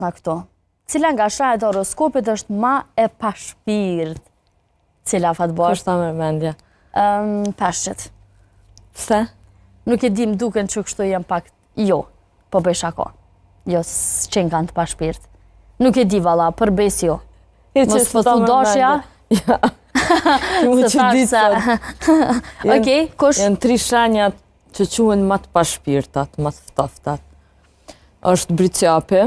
nga këto. Cila nga shrahet e horoskopit është ma e pashpirt? Cila fatbosh? Kështë ta me mendja? Peshqit. Pse? Nuk e dim duken që kështu jem pak, jo, po bëj shako. Jo, s'qenë kanë të pashpirt. Nuk e di valla, për bes jo. Mos po thu dashja. Ja. Më që ditë. Okej, kush? Janë 3 shenjat që quhen më të pashpirtat, më të ftoftat. Është bricjapi.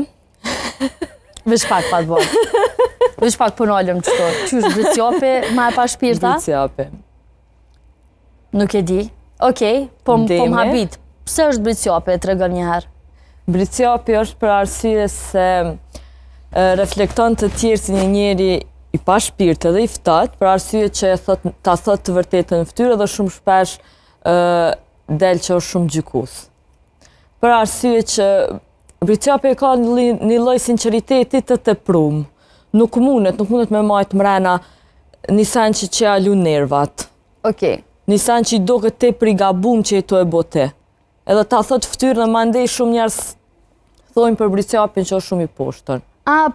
Vesh pak fatbosh. Vesh pak punolëm qëto. Qysh bricjapi ma e pashpirta? Bricjapi. Nuk e di. Okej, po m'habit. Pse është bricjapi, të regën njëherë? Bricjapi është për arsye se reflekton të tjerë si një njeri i pashpirt edhe i ftat, për arsye që ta thot të vërtetën në fytyrë dhe shumë shpesh del që është shumë gjykus. Për arsye që bricjapi ka një lloj sinqeriteti të tepruar. Nuk mundet me majt mrena një sen që ja lu nervat. Okej. Një sen që i doket tepër i gabum që i to e bote. Edhe ta thot fytyrë dhe mandej shumë njerëz thojnë për bricjapin që është shumë i poshtër.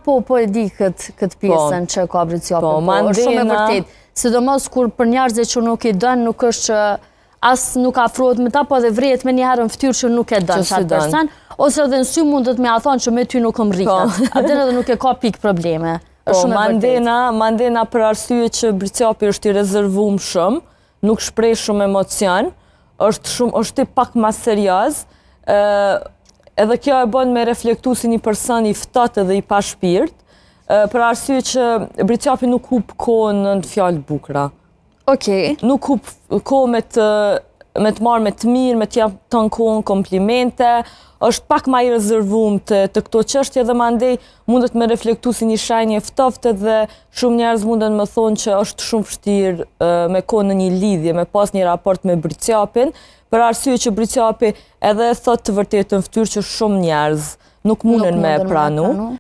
Po e di këtë pjesën që ka bricjapin. Po, është shumë e vërtet. Sidomos kur për njerëzit që nuk i dën, nuk është që as nuk afrohet me ta, po dhe vrejet me njëherë në fytyrë që nuk e dën qatë person, ose edhe në sy mundet me a thonë që me ty nuk më rritet. Atëherë edhe nuk e ka pikë probleme. Po, mandena për arsye që bricjapi është i rezervuar shumë, nuk shpreh shumë emocion, është pak ma serioz, edhe kjo e bën me reflektu si një person i ftat edhe i pashpirt, për arsye që bricjapi nuk hup kohën në fjalë bukura. Okej. Nuk hup kohë me të marrë me të mirë, me të jap ton kohën komplimente, është pak ma i rezervuar të këto çështje dhe mandej mundet me reflektu si një shenjë ftoftë dhe shumë njerëz mundet me thonë që është shumë vështirë me kohë në një lidhje, me pas një raport me bricjapin, për arsye që bricjapi edhe thot të vërtetën në fytyrë që shumë njerëz nuk munden me pranu.